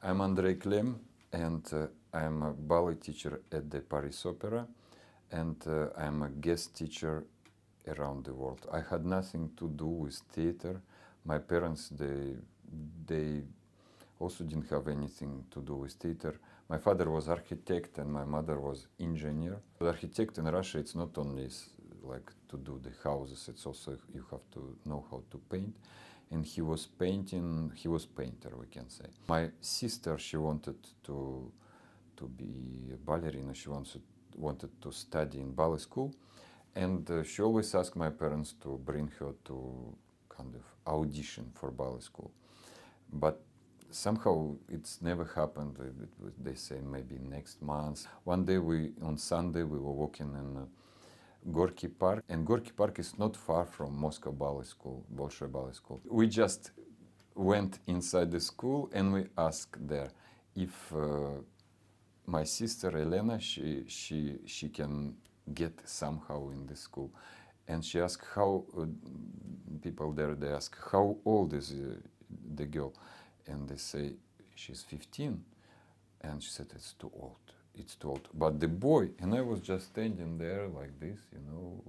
I'm Andrey Klemm, and I'm a ballet teacher at the Paris Opera, and I'm a guest teacher around the world. I had nothing to do with theater. My parents, they also didn't have anything to do with theater. My father was architect and my mother was engineer. The architect in Russia, it's not only like to do the houses, it's also you have to know how to paint. And he was painter, we can say. My sister, she wanted to be a ballerina. She wanted to study in ballet school. And she always asked my parents to bring her to kind of audition for ballet school. But somehow it's never happened. They say maybe next month. One day on Sunday, we were walking in Gorky Park, and Gorky Park is not far from Moscow Ballet School, Bolshoi Ballet School. We just went inside the school and we asked there if my sister Elena, she can get somehow in the school. And she asked how, people there, they ask, how old is the girl? And they say, she's 15. And she said, it's too old. It's too old. But the boy, and I was just standing there like this,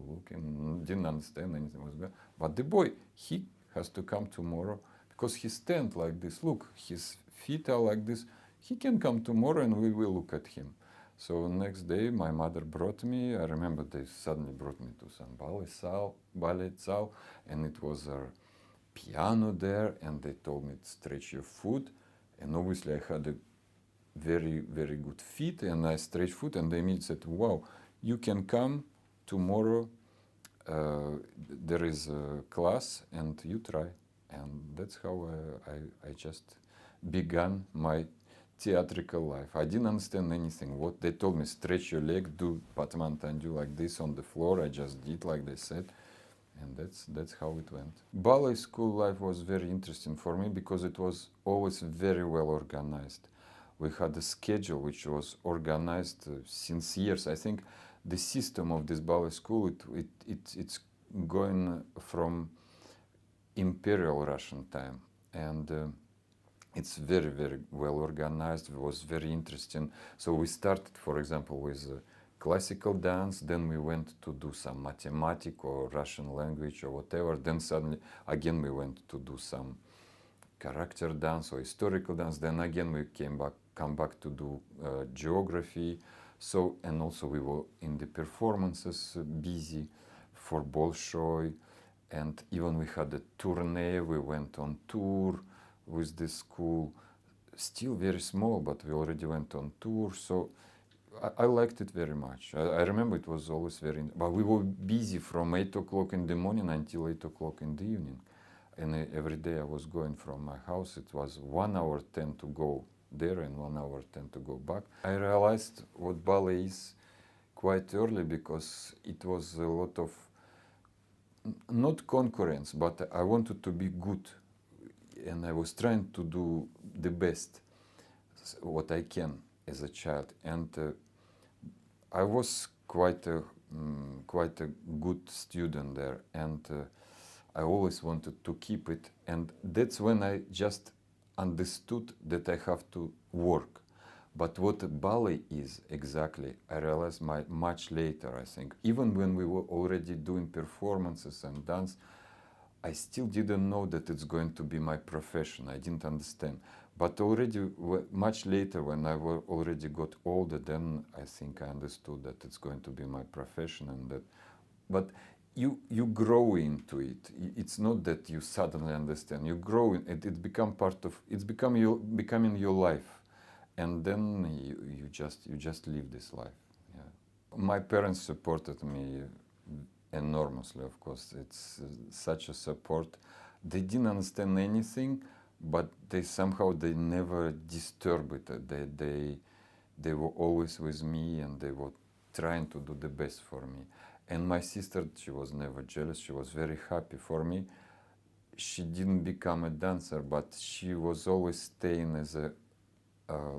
looking, didn't understand anything was going. But the boy, he has to come tomorrow because he stands like this. Look, his feet are like this. He can come tomorrow and we will look at him. So next day, my mother brought me. I remember they suddenly brought me to some ballet saal, and it was a piano there, and they told me to stretch your foot. And obviously, I had a very, very good feet, and I stretched foot, and they immediately said, wow, you can come tomorrow, there is a class, and you try. And that's how I just began my theatrical life. I didn't understand anything. What they told me, stretch your leg, do patmantandu like this on the floor. I just did like they said. And that's how it went. Ballet school life was very interesting for me because it was always very well organized. We had a schedule which was organized since years. I think the system of this ballet school, it's going from Imperial Russian time. And it's very, very well organized. It was very interesting. So we started, for example, with classical dance, then we went to do some mathematics or Russian language or whatever. Then suddenly, again, we went to do some character dance or historical dance. Then again, we come back to do geography. So, and also we were in the performances busy for Bolshoi. And even we had a tournée. We went on tour with this school. Still very small, but we already went on tour. So I liked it very much. I remember it was always very, but we were busy from 8 o'clock in the morning until 8 o'clock in the evening. And every day I was going from my house. It was 1 hour 10 to go there and 1 hour 10 to go back. I realized what ballet is quite early because it was a lot of, not concurrence, but I wanted to be good. And I was trying to do the best, what I can as a child. And I was quite a good student there. And I always wanted to keep it. And that's when I just understood that I have to work. But what ballet is exactly, I realized much later, I think. Even when we were already doing performances and dance, I still didn't know that it's going to be my profession. I didn't understand. But already, much later, when I already got older, then I think I understood that it's going to be my profession. And that, but you grow into it. It's not that you suddenly understand. You grow in it. It become part of. It's becoming your life, and then you just live this life. Yeah. My parents supported me enormously, of course. It's such a support. They didn't understand anything, but they never disturbed it. They were always with me, and they were trying to do the best for me. And my sister, she was never jealous. She was very happy for me. She didn't become a dancer, but she was always staying as a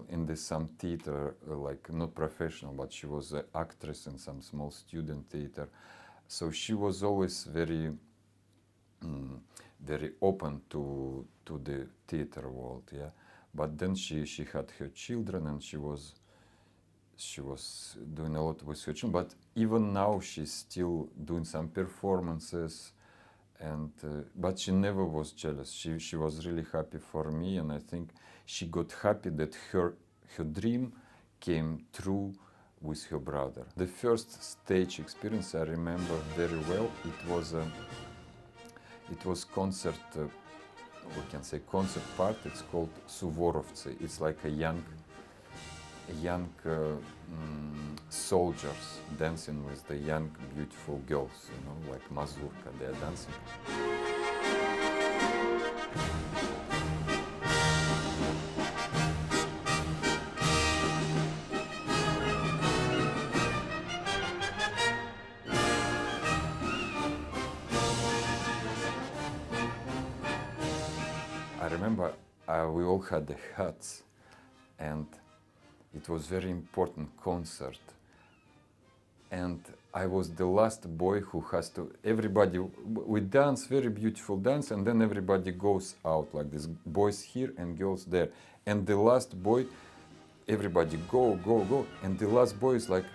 in some theater, like not professional, but she was an actress in some small student theater. So she was always very very open to the theater world, yeah. But then she had her children, and she was doing a lot with her children. But even now she's still doing some performances, and but she never was jealous. She was really happy for me, and I think she got happy that her dream came true with her brother. The first stage experience I remember very well. It was concert. We can say concert part. It's called Suvorovцы. It's like a young soldiers dancing with the young beautiful girls, you know, like mazurka, they are dancing. I remember we all had the hats, and it was very important concert, and I was the last boy who has to. Everybody, we dance very beautiful dance, and then everybody goes out like this. Boys here and girls there, and the last boy, everybody go, and the last boy is like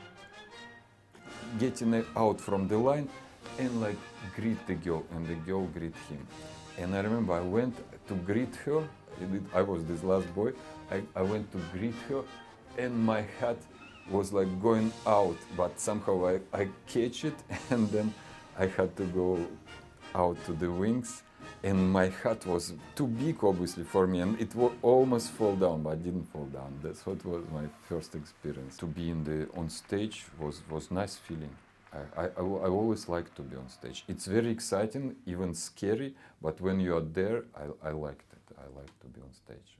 getting out from the line and like greet the girl, and the girl greet him. And I remember I went to greet her. I was this last boy. I went to greet her, and my hat was like going out, but somehow I catch it, and then I had to go out to the wings, and my hat was too big obviously for me, and it will almost fall down, but I didn't fall down. That's what was my first experience. To be on stage was nice feeling. I always like to be on stage. It's very exciting, even scary, but when you are there, I liked it. I like to be on stage.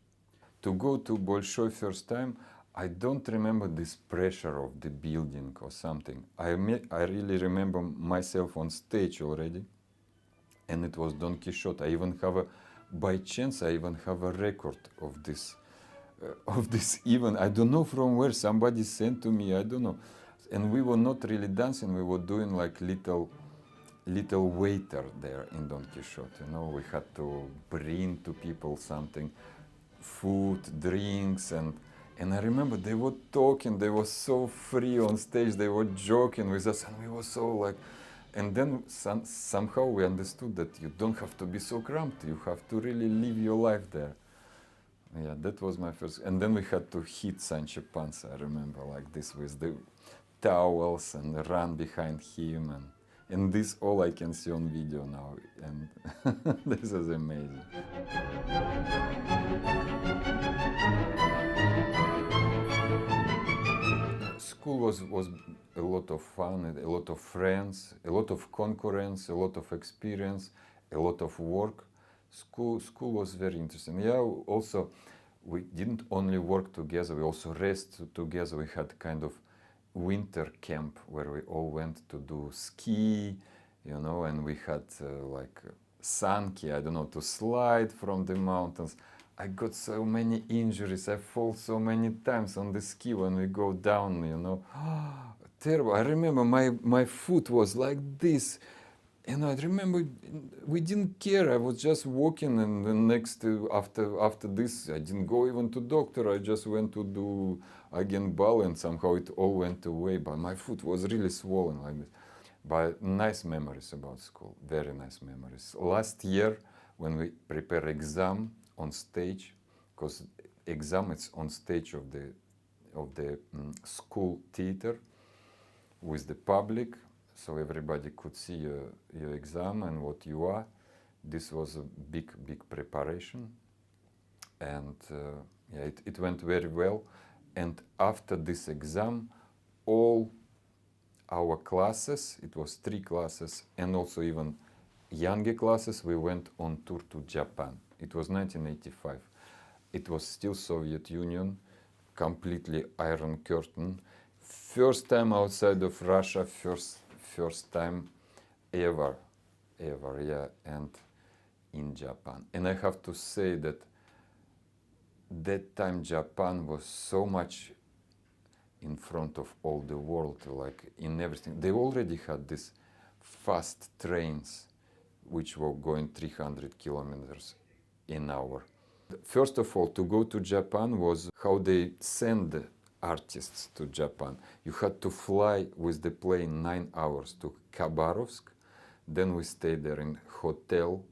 To go to Bolshoi first time, I don't remember this pressure of the building or something. I really remember myself on stage already, and it was Don Quixote. By chance, I even have a record of this event. I don't know from where, somebody sent to me, I don't know. And we were not really dancing, we were doing like little waiter there in Don Quixote, you know. We had to bring to people something, food, drinks, and I remember they were talking, they were so free on stage, they were joking with us, and we were so like, and then somehow we understood that you don't have to be so cramped, you have to really live your life there. Yeah, that was my first, and then we had to hit Sancho Panza, I remember, like this with the towels and run behind him, and this all I can see on video now, and this is amazing. School was a lot of fun, a lot of friends, a lot of concurrence, a lot of experience, a lot of work. School was very interesting. Yeah, also we didn't only work together, we also rest together. We had kind of winter camp where we all went to do ski, you know, and we had like sanki, I don't know, to slide from the mountains. I got so many injuries, I fall so many times on the ski when we go down, you know. Terrible. I remember my foot was like this, and I remember we didn't care. I was just walking, and the next after this, I didn't go even to doctor. I just went to do again ballet, and somehow it all went away. But my foot was really swollen like this. But nice memories about school, very nice memories. Last year, when we prepare exam on stage, because exam is on stage of the school theater with the public, so everybody could see your exam and what you are. This was a big preparation, and yeah, it went very well. And after this exam, all our classes, it was 3 classes, and also even younger classes, we went on tour to Japan. It was 1985. It was still Soviet Union, completely Iron Curtain. First time outside of Russia, first time ever, yeah, and in Japan. And I have to say that time Japan was so much in front of all the world, like in everything. They already had these fast trains which were going 300 kilometers an hour. First of all, to go to Japan was how they send artists to Japan. You had to fly with the plane 9 hours to Khabarovsk. Then we stayed there in hotel.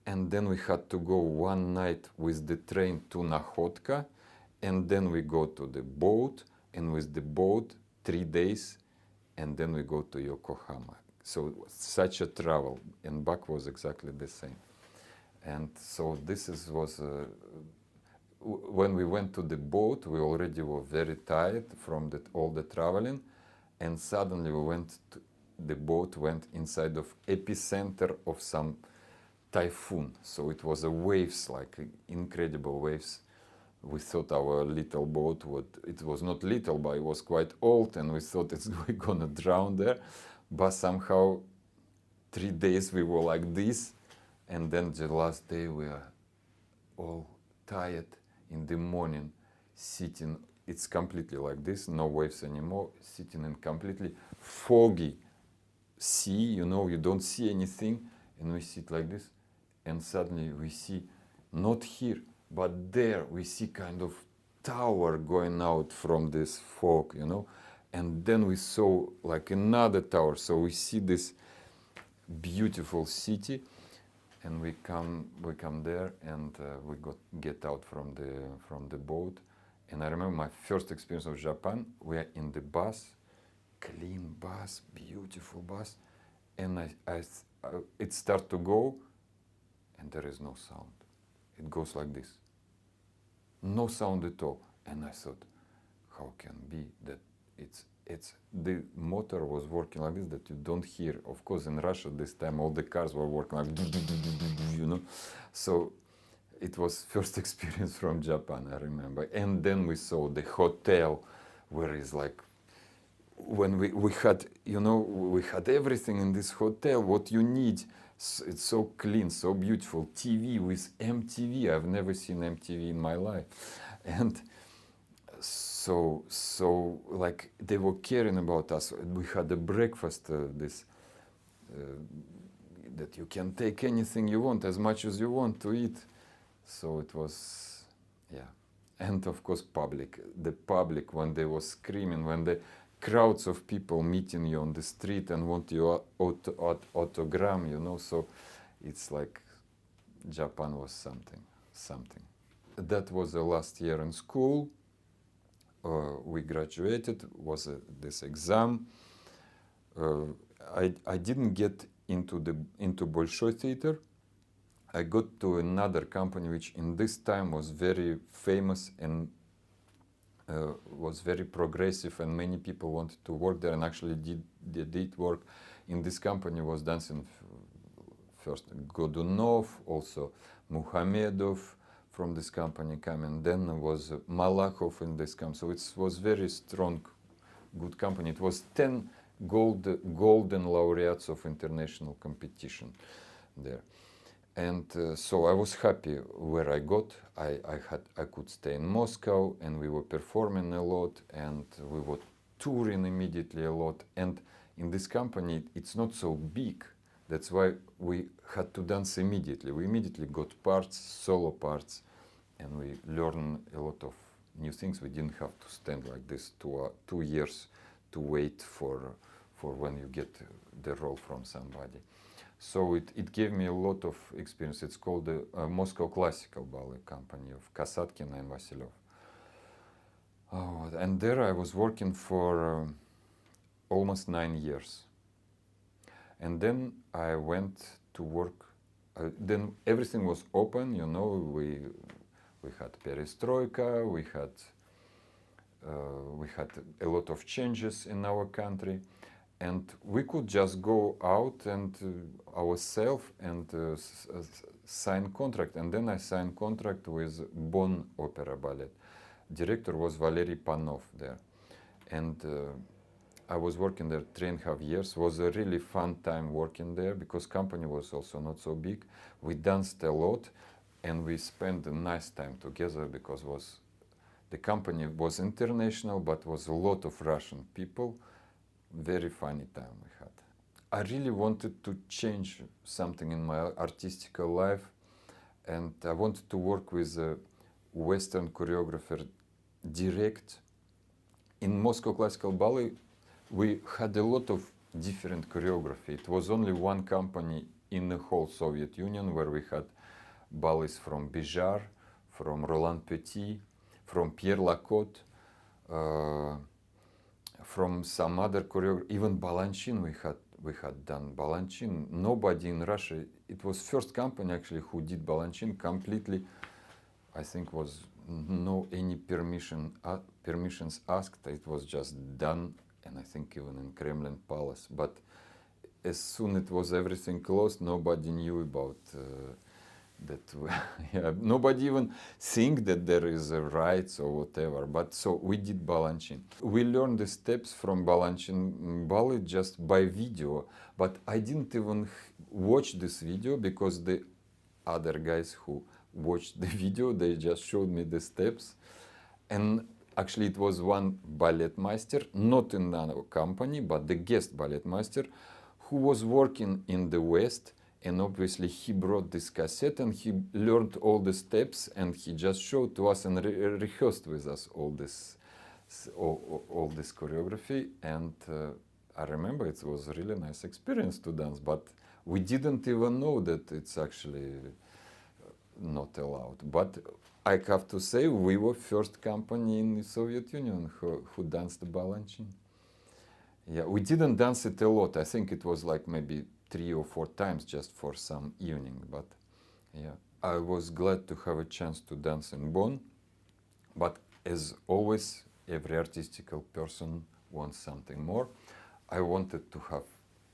And then we had to go one night with the train to Nakhodka. And then we go to the boat. And with the boat, 3 days. And then we go to Yokohama. So such a travel. And back was exactly the same. And so was when we went to the boat, we already were very tired from all the traveling, and suddenly the boat went inside of epicenter of some typhoon. So it was waves, like incredible waves. We thought our little boat it was not little, but it was quite old, and we thought we're gonna drown there. But somehow 3 days we were like this. And then the last day we are all tired in the morning, sitting, it's completely like this, no waves anymore, sitting in completely foggy sea, you don't see anything, and we sit like this, and suddenly we see, not here, but there, we see kind of tower going out from this fog, and then we saw like another tower, so we see this beautiful city. And we come there, and we get out from the boat. And I remember my first experience of Japan. We are in the bus, clean bus, beautiful bus, and it starts to go, and there is no sound. It goes like this, no sound at all. And I thought, how can it be that the motor was working like this, that you don't hear. Of course, in Russia this time all the cars were working like, So it was first experience from Japan, I remember. And then we saw the hotel, where it's like, when we had, we had everything in this hotel, what you need. It's so clean, so beautiful. TV with MTV. I've never seen MTV in my life. And so like they were caring about us. We had a breakfast, that you can take anything you want, as much as you want to eat. So it was, yeah. And of course the public, when they were screaming, when the crowds of people meeting you on the street and want your autogram, so it's like Japan was something. That was the last year in school. We graduated, was this exam. I didn't get into Bolshoi theater. I got to another company which in this time was very famous and was very progressive, and many people wanted to work there, and actually did work. In this company was dancing first Godunov, also Muhamedov from this company coming, then was Malakhov in this company. So it was very strong, good company. It was 10 golden laureates of international competition there. And so I was happy where I got. I could stay in Moscow, and we were performing a lot, and we were touring immediately a lot. And in this company, it's not so big. That's why we had to dance immediately. We immediately got parts, solo parts, and we learned a lot of new things. We didn't have to stand like this 2 years to wait for when you get the role from somebody. So it gave me a lot of experience. It's called the Moscow Classical Ballet Company of Kasatkina and Vasilyev. Oh, and there I was working for almost 9 years. And then I went to work. Then everything was open, we had perestroika, we had a lot of changes in our country. And we could just go out and ourselves and sign contract. And then I signed contract with Bonn Opera Ballet. Director was Valery Panov there. And I was working there 3.5 years. It was a really fun time working there, because company was also not so big. We danced a lot, and we spent a nice time together, because the company was international, but was a lot of Russian people. Very funny time we had. I really wanted to change something in my artistic life, and I wanted to work with Western choreographer direct. In Moscow Classical Ballet, we had a lot of different choreography. It was only one company in the whole Soviet Union where we had ballets from Bijar, from Roland Petit, from Pierre Lacotte, from some other choreographer, even Balanchine we had done Balanchine. Nobody in Russia, it was first company actually who did Balanchine completely. I think was no any permissions asked. It was just done, and I think even in Kremlin Palace. But as soon it was everything closed, nobody knew about that. Yeah, nobody even think that there is a rights or whatever. But so we did Balanchine. We learned the steps from Balanchine ballet just by video. But I didn't even watch this video because the other guys who watched the video, they just showed me the steps. And actually it was one ballet master, not in our company, but the guest ballet master, who was working in the West. And obviously he brought this cassette and he learned all the steps and he just showed to us and rehearsed with us all this choreography. And I remember it was a really nice experience to dance, but we didn't even know that it's actually not allowed. But I have to say we were first company in the Soviet Union who danced the Balanchine. Yeah, we didn't dance it a lot. I think it was like maybe 3 or 4 times just for some evening. But yeah, I was glad to have a chance to dance in Bonn. But as always, every artistical person wants something more. I wanted to have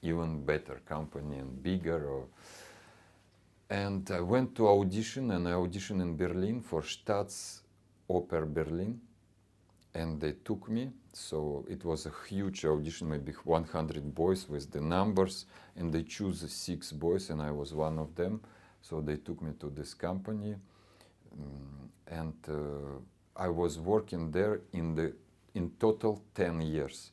even better company and bigger. And I went to audition, and I auditioned in Berlin for Staatsoper Berlin. And they took me. So it was a huge audition, maybe 100 boys with the numbers, and they choose 6 boys, and I was one of them. So they took me to this company, and I was working there in total 10 years.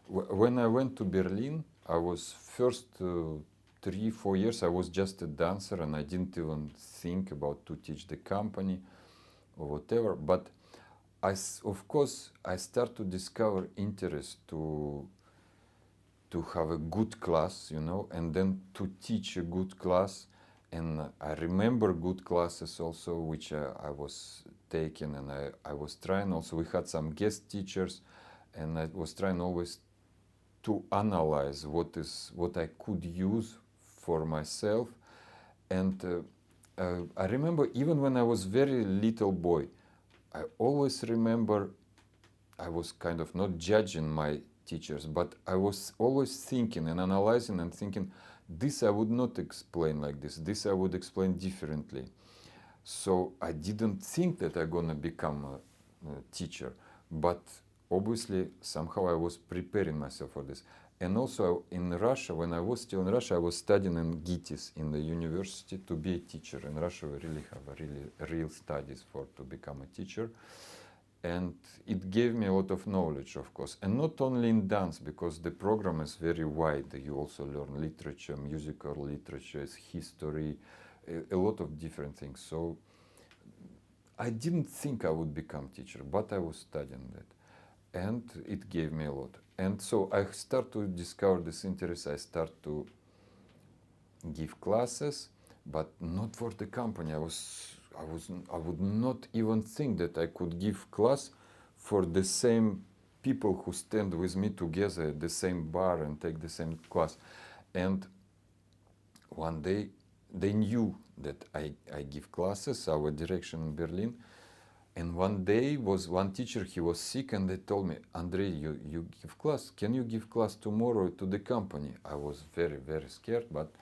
When I went to Berlin, I was first 3-4 years I was just a dancer, and I didn't even think about to teach the company or whatever. But of course, I start to discover interest to have a good class, and then to teach a good class. And I remember good classes also, which I was taking, and I was trying also. We had some guest teachers, and I was trying always to analyze what I could use for myself. And I remember even when I was very little boy, I always remember I was kind of not judging my teachers, but I was always thinking and analyzing and thinking, this I would not explain like this I would explain differently. So I didn't think that I'm gonna become a teacher, but obviously somehow I was preparing myself for this. And also in Russia, when I was still in Russia, I was studying in GITIS in the university to be a teacher. In Russia, we really have a real studies to become a teacher. And it gave me a lot of knowledge, of course. And not only in dance, because the program is very wide. You also learn literature, musical literature, history, a lot of different things. So I didn't think I would become teacher, but I was studying that. And it gave me a lot. And so I start to discover this interest. I start to give classes, but not for the company. I would not even think that I could give class for the same people who stand with me together at the same bar and take the same class. And one day they knew that I give classes, our direction in Berlin. And one day was one teacher, he was sick, and they told me, Andrey, you give class. Can you give class tomorrow to the company? I was very, very scared, but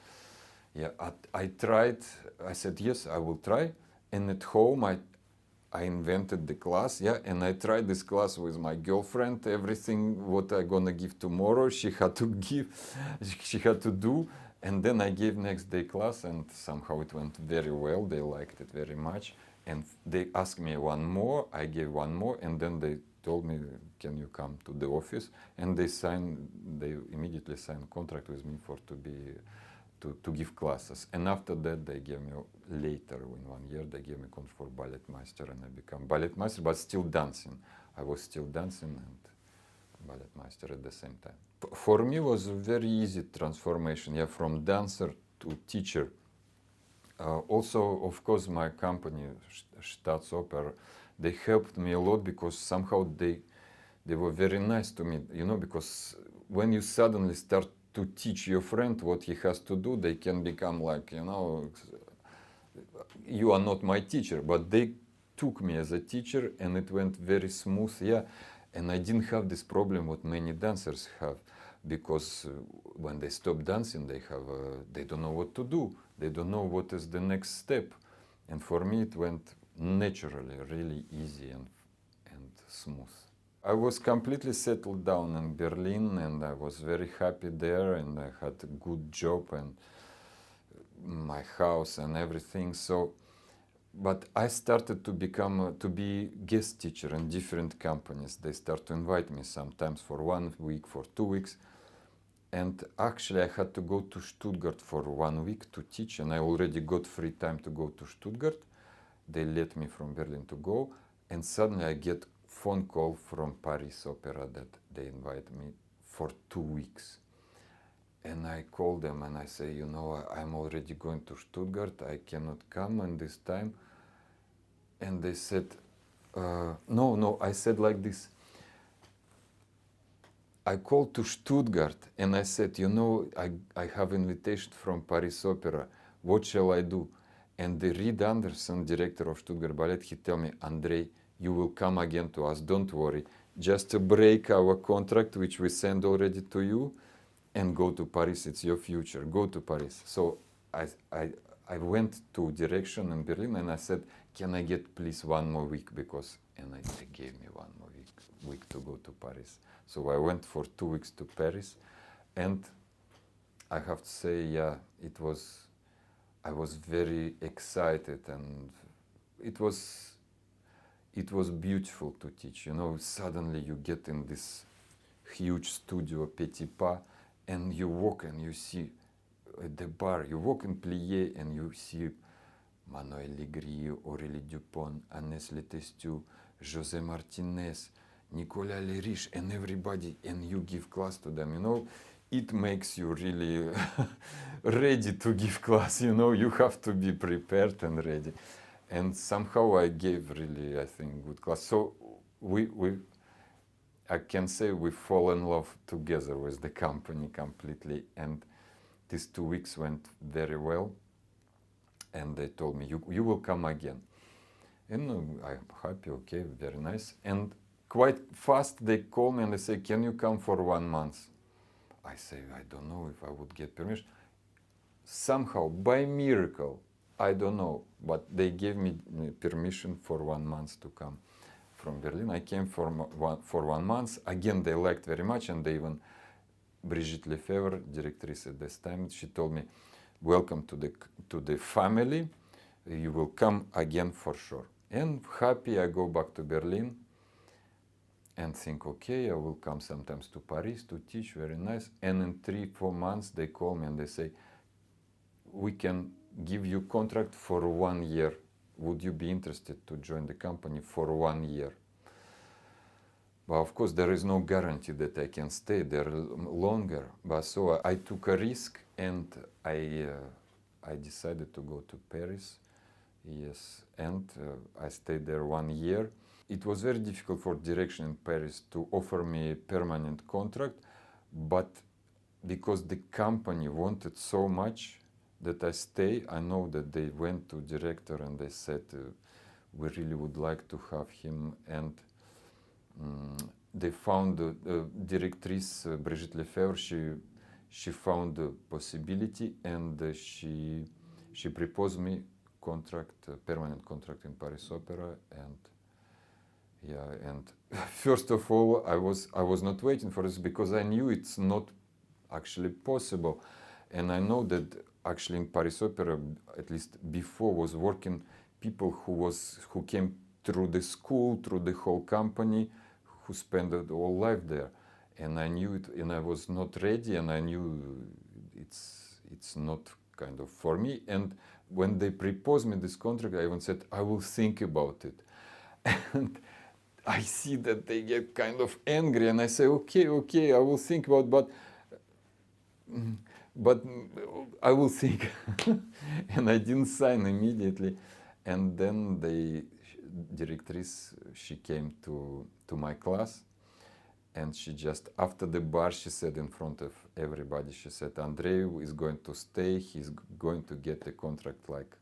yeah, I tried. I said, yes, I will try. And at home, I invented the class, yeah, and I tried this class with my girlfriend. Everything what I gonna give tomorrow, she had to give, she had to do. And then I gave next day class, and somehow it went very well. They liked it very much. And they asked me one more, I gave one more, and then they told me, can you come to the office? And they immediately signed contract with me to give classes. And after that, they gave me, later in 1 year, they gave me contract for ballet master, and I became ballet master, but still dancing. I was still dancing and ballet master at the same time. For me, it was a very easy transformation, yeah, from dancer to teacher. Also, of course, my company, Staatsoper, they helped me a lot because somehow they were very nice to me, you know, because when you suddenly start to teach your friend what he has to do, they can become like, you know, you are not my teacher, but they took me as a teacher and it went very smooth, yeah. And I didn't have this problem what many dancers have, because when they stop dancing, they don't know what to do. They don't know what is the next step. And for me, it went naturally, really easy and smooth. I was completely settled down in Berlin, and I was very happy there, and I had a good job and my house and everything. So, but I started to become to be guest teacher in different companies. They start to invite me sometimes for 1 week, for 2 weeks. And actually, I had to go to Stuttgart for 1 week to teach, and I already got free time to go to Stuttgart. They let me from Berlin to go, and suddenly I get phone call from Paris Opera that they invite me for 2 weeks. And I call them and I say, you know, I'm already going to Stuttgart, I cannot come in this time. And they said, no, I said like this. I called to Stuttgart and I said, you know, I have invitation from Paris Opera. What shall I do? And the Reed Anderson, director of Stuttgart Ballet, he tell me, Andrey, you will come again to us. Don't worry. Just to break our contract, which we send already to you, and go to Paris. It's your future. Go to Paris. So I went to direction in Berlin and I said, can I get please 1 more week? And they gave me 1 more week to go to Paris. So I went for 2 weeks to Paris, and I have to say, yeah, I was very excited, and it was beautiful to teach. You know, suddenly you get in this huge studio, Petit Pas, and you walk and you see the bar. You walk in Plié and you see Manuel Legris, Aurélie Dupont, Agnès Letestu, José Martinez, Nicolas Leriche, and everybody, and you give class to them, you know. It makes you really ready to give class, you know. You have to be prepared and ready. And somehow I gave really, I think, good class. So I can say we fall in love together with the company completely. And these 2 weeks went very well. And they told me, you will come again. And I'm happy, okay, very nice. And quite fast they call me and they say, can you come for 1 month? I say, I don't know if I would get permission. Somehow, by miracle, I don't know, but they gave me permission for 1 month to come from Berlin. I came for 1 month. Again, they liked very much, and they even, Brigitte Lefebvre, directrice at this time, she told me, welcome to the family. You will come again for sure. And happy, I go back to Berlin and think, okay, I will come sometimes to Paris to teach, very nice. And in 3-4 months, they call me and they say, we can give you contract for 1 year. Would you be interested to join the company for 1 year? But of course, there is no guarantee that I can stay there longer. But so I took a risk, and I decided to go to Paris. Yes, and I stayed there 1 year. It was very difficult for direction in Paris to offer me a permanent contract, but because the company wanted so much that I stay, I know that they went to director and they said, we really would like to have him. And they found directrice Brigitte Lefebvre, she found the possibility, and she proposed me permanent contract in Paris Opera. And yeah, and first of all, I was not waiting for this because I knew it's not actually possible. And I know that actually in Paris Opera, at least before, was working people who came through the school, through the whole company, who spent their whole life there. And I knew it, and I was not ready, and I knew it's not kind of for me. And when they proposed me this contract, I even said, I will think about it. And I see that they get kind of angry, and I say, okay, I will think about, but I will think. And I didn't sign immediately. And then the directrice, she came to my class, and she just, after the bar, she said in front of everybody, she said, Andrey is going to stay, he's going to get a contract like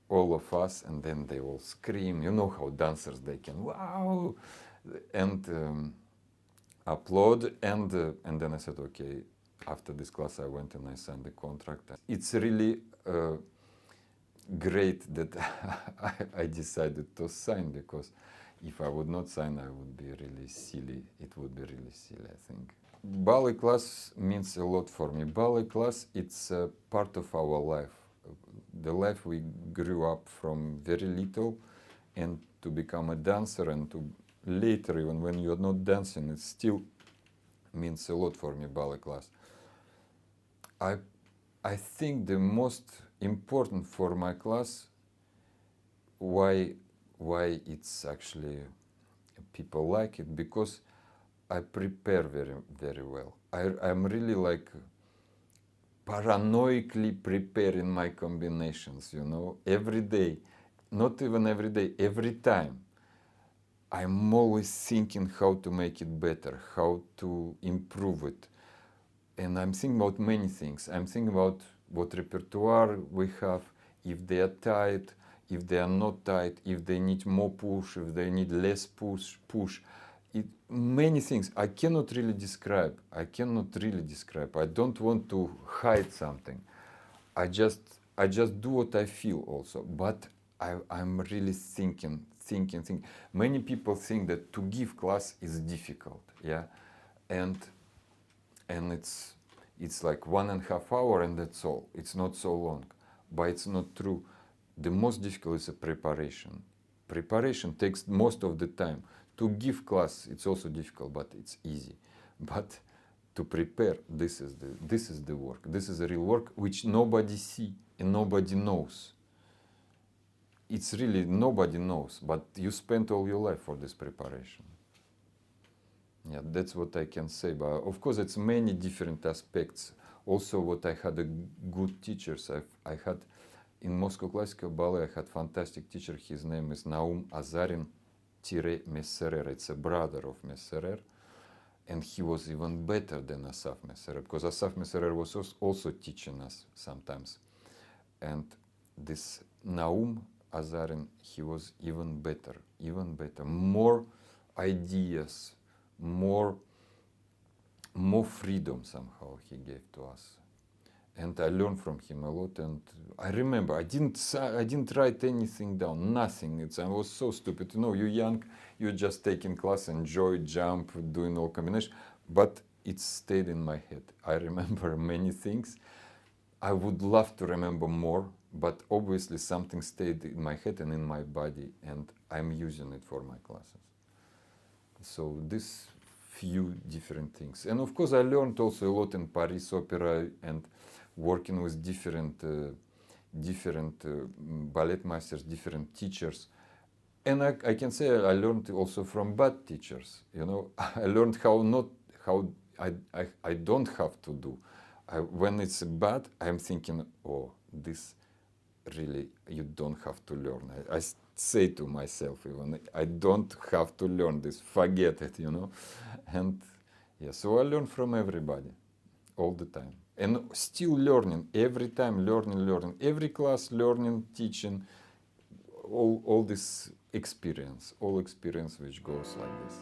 all of us. And then they all scream, you know how dancers, they can, wow, and applaud. And then I said, okay, after this class I went and I signed the contract. It's really great that I decided to sign, because if I would not sign, I would be really silly. It would be really silly, I think. Ballet class means a lot for me. Ballet class, it's a part of our life. The life we grew up from very little, and to become a dancer, and to later, even when you're not dancing, it still means a lot for me, ballet class. I think the most important for my class, why it's actually people like it, because I prepare very well. I'm really like paranoically preparing my combinations, you know, every day. Not even every day, every time. I'm always thinking how to make it better, how to improve it. And I'm thinking about many things. I'm thinking about what repertoire we have, if they are tight, if they are not tight, if they need more push, if they need less push. Many things I cannot really describe. I don't want to hide something. I just do what I feel also. But I'm really thinking. Many people think that to give class is difficult, yeah, and it's like 1.5 hours and that's all. It's not so long, but it's not true. The most difficult is the preparation. Preparation takes most of the time. To give class, it's also difficult, but it's easy. But to prepare, this is the work. This is the real work which nobody see and nobody knows. It's really nobody knows, but you spent all your life for this preparation. Yeah, that's what I can say. But of course, it's many different aspects. Also, what I had a good teachers. I had in Moscow Classical Ballet. I had fantastic teacher. His name is Naum Azarin-Messerer. It's a brother of Messerer, and he was even better than Asaf Messerer, because Asaf Messerer was also teaching us sometimes. And this Naum Azarin, he was even better, more ideas, more freedom somehow he gave to us. And I learned from him a lot. And I remember I didn't write anything down, nothing. I was so stupid. You know, you're young, you're just taking class, enjoy, jump, doing all combinations. But it stayed in my head. I remember many things. I would love to remember more, but obviously something stayed in my head and in my body, and I'm using it for my classes. So this few different things. And of course I learned also a lot in Paris Opera, and working with different ballet masters, different teachers. And I can say I learned also from bad teachers. You know, I learned how I don't have to do. When it's bad, I'm thinking, oh, this really, you don't have to learn. I say to myself even, I don't have to learn this, forget it, you know. And yeah, so I learn from everybody, all the time. And still learning, every time learning, every class learning, teaching, all this experience, which goes like this.